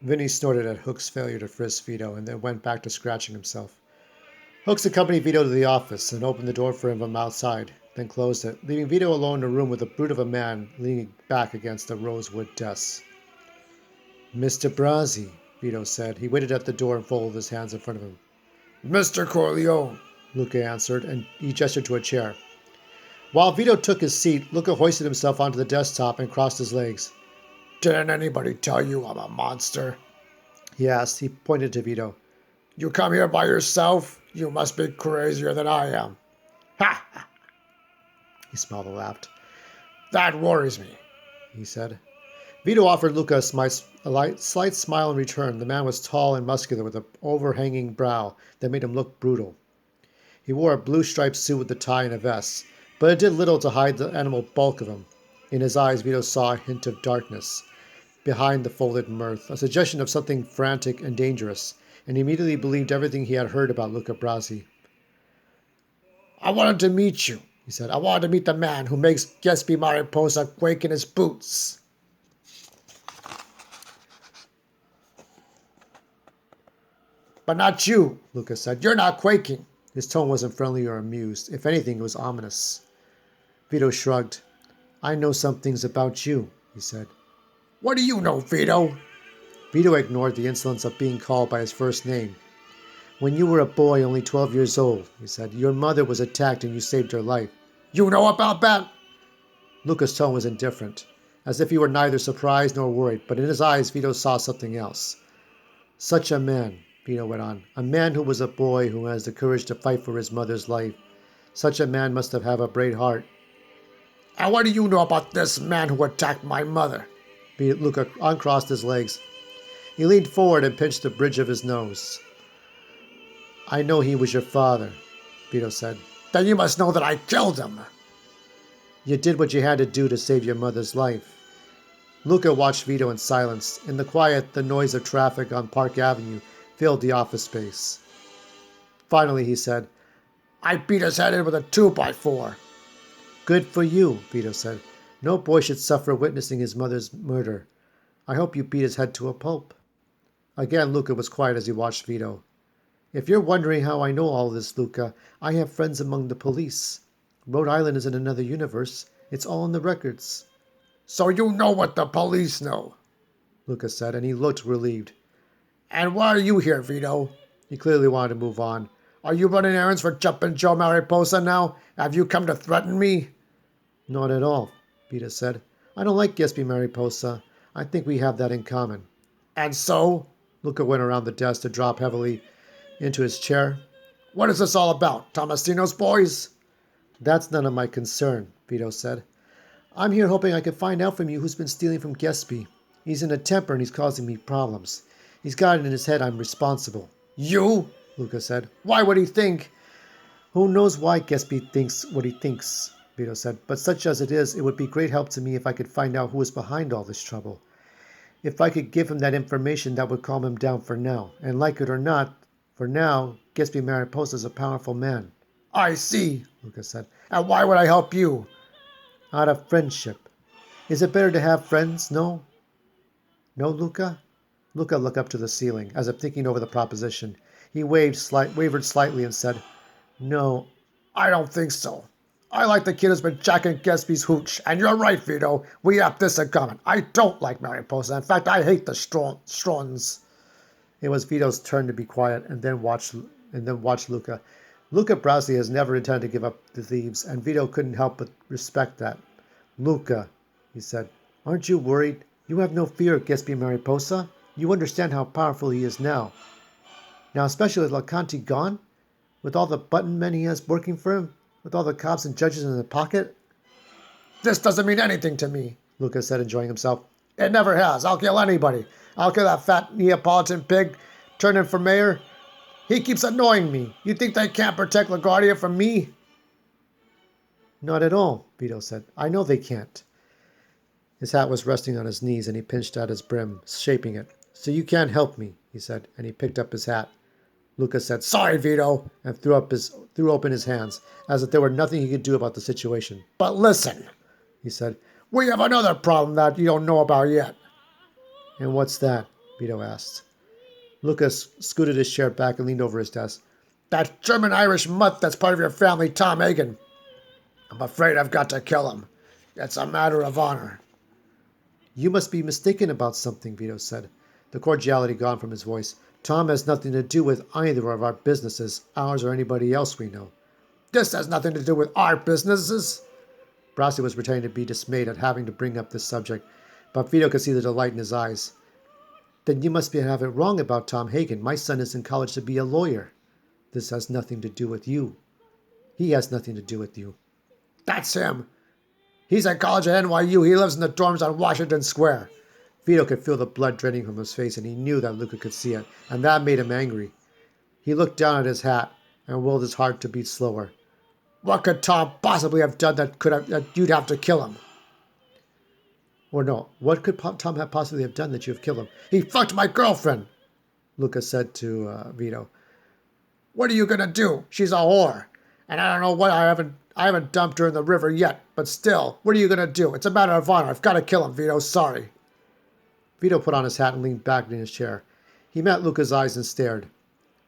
Vinny snorted at Hook's failure to frisk Vito and then went back to scratching himself. Hooks accompanied Vito to the office and opened the door for him from outside, then closed it, leaving Vito alone in a room with a brute of a man leaning back against a rosewood desk. Mr. Brazzi, Vito said. He waited at the door and folded his hands in front of him. Mr. Corleone, Luca answered, and he gestured to a chair. While Vito took his seat, Luca hoisted himself onto the desktop and crossed his legs. Didn't anybody tell you I'm a monster? He asked. He pointed to Vito. You come here by yourself? You must be crazier than I am. Ha! He smiled and laughed. That worries me, he said. Vito offered Luca a slight smile in return. The man was tall and muscular with an overhanging brow that made him look brutal. He wore a blue-striped suit with a tie and a vest, but it did little to hide the animal bulk of him. In his eyes, Vito saw a hint of darkness behind the folded mirth, a suggestion of something frantic and dangerous, and he immediately believed everything he had heard about Luca Brasi. I wanted to meet you, he said. I wanted to meet the man who makes Gatsby Mariposa quake in his boots. But not you, Luca said. You're not quaking. His tone wasn't friendly or amused. If anything, it was ominous. Vito shrugged. I know some things about you, he said. What do you know, Vito? Vito ignored the insolence of being called by his first name. When you were a boy, only 12 years old, he said, your mother was attacked and you saved her life. You know about that? Luca's tone was indifferent, as if he were neither surprised nor worried, but in his eyes Vito saw something else. Such a man, Vito went on, a man who was a boy who has the courage to fight for his mother's life. Such a man must have a brave heart. And what do you know about this man who attacked my mother? Luca uncrossed his legs. He leaned forward and pinched the bridge of his nose. I know he was your father, Vito said. Then you must know that I killed him. You did what you had to do to save your mother's life. Luca watched Vito in silence. In the quiet, the noise of traffic on Park Avenue filled the office space. Finally, he said, I beat his head in with a 2x4. Good for you, Vito said. No boy should suffer witnessing his mother's murder. I hope you beat his head to a pulp. Again, Luca was quiet as he watched Vito. If you're wondering how I know all this, Luca, I have friends among the police. Rhode Island is in another universe. It's all in the records. So you know what the police know, Luca said, and he looked relieved. And why are you here, Vito? He clearly wanted to move on. Are you running errands for Jumpin' Joe Mariposa now? Have you come to threaten me? Not at all, Vito said. I don't like Gatsby Mariposa. I think we have that in common. And so? Luca went around the desk to drop heavily into his chair. What is this all about? Tomasino's boys? That's none of my concern, Vito said. I'm here hoping I can find out from you who's been stealing from Gatsby. He's in a temper and he's causing me problems. He's got it in his head I'm responsible. You? Luca said. Why would he think? Who knows why Gatsby thinks what he thinks, Vito said. But such as it is, it would be great help to me if I could find out who is behind all this trouble. If I could give him that information, that would calm him down for now. And like it or not, for now, Gatsby Mariposa is a powerful man. I see, Luca said. And why would I help you? Out of friendship. Is it better to have friends? No? No, Luca? Luca looked up to the ceiling, as if thinking over the proposition. He wavered slightly and said, No, I don't think so. I like the kid who's been jacking Gatsby's hooch. And you're right, Vito. We have this in common. I don't like Mariposa. In fact, I hate the Strons. It was Vito's turn to be quiet and then watch Luca. Luca Brasi has never intended to give up the thieves, and Vito couldn't help but respect that. Luca, he said, aren't you worried? You have no fear of Gatsby Mariposa. You understand how powerful he is now. Now, especially with Lacanti gone, with all the button men he has working for him, with all the cops and judges in his pocket. This doesn't mean anything to me, Luca said, enjoying himself. It never has. I'll kill anybody. I'll kill that fat Neapolitan pig, turn him for mayor. He keeps annoying me. You think they can't protect LaGuardia from me? Not at all, Vito said. I know they can't. His hat was resting on his knees, and he pinched at his brim, shaping it. So you can't help me, he said, and he picked up his hat. Luca said, Sorry, Vito, and threw open his hands, as if there were nothing he could do about the situation. But listen, he said, we have another problem that you don't know about yet. And what's that? Vito asked. Lucas scooted his chair back and leaned over his desk. That German-Irish mutt that's part of your family, Tom Hagen. I'm afraid I've got to kill him. It's a matter of honor. You must be mistaken about something, Vito said, the cordiality gone from his voice. Tom has nothing to do with either of our businesses, ours or anybody else we know. This has nothing to do with our businesses. Brasi was pretending to be dismayed at having to bring up this subject, but Vito could see the delight in his eyes. Then you must have it wrong about Tom Hagen. My son is in college to be a lawyer. This has nothing to do with you. He has nothing to do with you. That's him. He's at college at NYU. He lives in the dorms on Washington Square. Vito could feel the blood draining from his face, and he knew that Luca could see it, and that made him angry. He looked down at his hat and willed his heart to beat slower. What could Tom possibly have done that you'd have to kill him? Or no, what could Tom have possibly have done that you have killed him? He fucked my girlfriend, Luca said to Vito. What are you going to do? She's a whore. And I don't know what I haven't dumped her in the river yet, but still, what are you going to do? It's a matter of honor. I've got to kill him, Vito. Sorry. Vito put on his hat and leaned back in his chair. He met Luca's eyes and stared.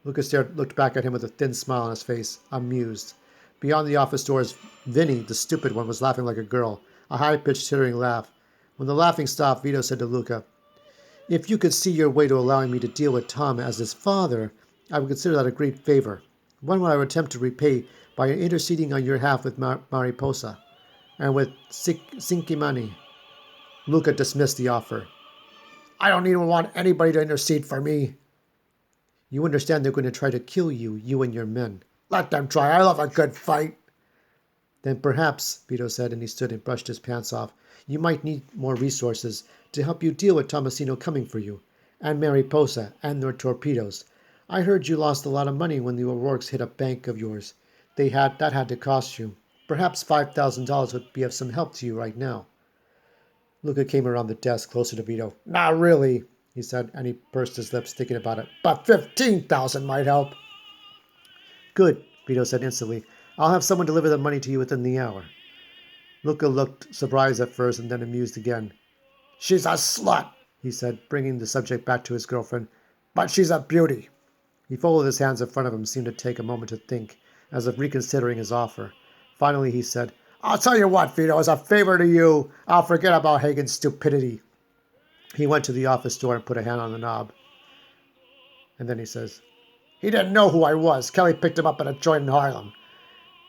Luca looked back at him with a thin smile on his face, amused. Beyond the office doors, Vinny, the stupid one, was laughing like a girl, a high-pitched, tittering laugh. When the laughing stopped, Vito said to Luca, If you could see your way to allowing me to deal with Tom as his father, I would consider that a great favor, one I would attempt to repay by interceding on your behalf with Mariposa and with Sinkimani. Luca dismissed the offer. I don't even want anybody to intercede for me. You understand they're going to try to kill you, you and your men. Let them try. I love a good fight. Then perhaps, Vito said, and he stood and brushed his pants off, you might need more resources to help you deal with Tomasino coming for you, and Mariposa, and their torpedoes. I heard you lost a lot of money when the O'Rourke's hit a bank of yours. That had to cost you. Perhaps $5,000 would be of some help to you right now. Luca came around the desk closer to Vito. Not really, he said, and he pursed his lips thinking about it. But 15,000 might help. Good, Vito said instantly. I'll have someone deliver the money to you within the hour. Luca looked surprised at first and then amused again. She's a slut, he said, bringing the subject back to his girlfriend. But she's a beauty. He folded his hands in front of him and seemed to take a moment to think, as if reconsidering his offer. Finally, he said, I'll tell you what, Vito, as a favor to you, I'll forget about Hagen's stupidity. He went to the office door and put a hand on the knob. And then he says, He didn't know who I was. Kelly picked him up at a joint in Harlem.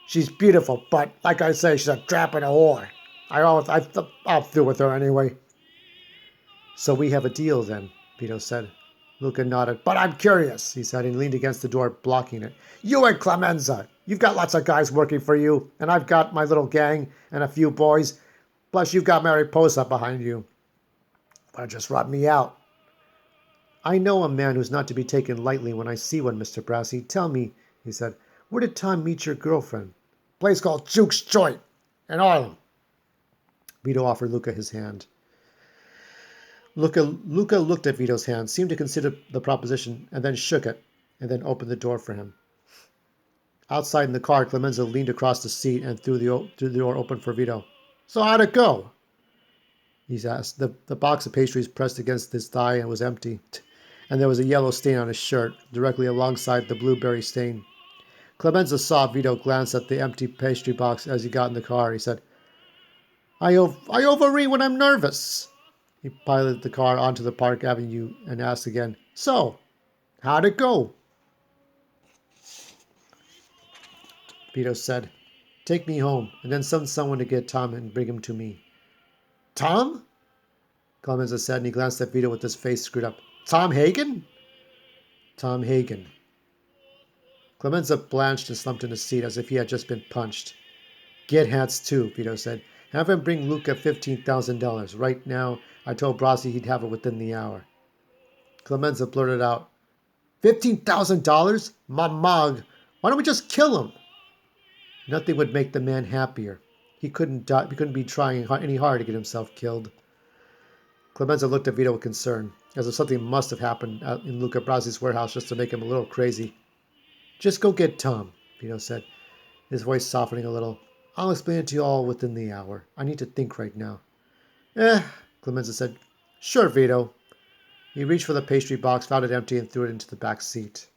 She's beautiful, but like I say, she's a trap and a whore. I'll deal with her anyway. So we have a deal then, Vito said. Luca nodded. But I'm curious, he said, and leaned against the door, blocking it. You and Clemenza. You've got lots of guys working for you, and I've got my little gang and a few boys. Plus, you've got Mariposa behind you. But just rub me out. I know a man who's not to be taken lightly when I see one, Mr. Brasi. Tell me, he said, where did Tom meet your girlfriend? Place called Juke's Joint in Harlem. Vito offered Luca his hand. Luca looked at Vito's hand, seemed to consider the proposition, and then shook it, and then opened the door for him. Outside in the car, Clemenza leaned across the seat and threw the door open for Vito. So how'd it go? He asked. The box of pastries pressed against his thigh and was empty, and there was a yellow stain on his shirt, directly alongside the blueberry stain. Clemenza saw Vito glance at the empty pastry box as he got in the car. He said, I overeat when I'm nervous. He piloted the car onto the Park Avenue and asked again, So, how'd it go? Vito said, Take me home, and then send someone to get Tom and bring him to me. Tom? Clemenza said, and he glanced at Vito with his face screwed up. Tom Hagen? Tom Hagen. Clemenza blanched and slumped in his seat as if he had just been punched. Get hats too, Vito said. Have him bring Luca $15,000. Right now, I told Brasi he'd have it within the hour. Clemenza blurted out, $15,000? Mamag, why don't we just kill him? Nothing would make the man happier. He couldn't be trying any harder to get himself killed. Clemenza looked at Vito with concern, as if something must have happened in Luca Brasi's warehouse just to make him a little crazy. Just go get Tom, Vito said, his voice softening a little. I'll explain it to you all within the hour. I need to think right now. Clemenza said. Sure, Vito. He reached for the pastry box, found it empty, and threw it into the back seat.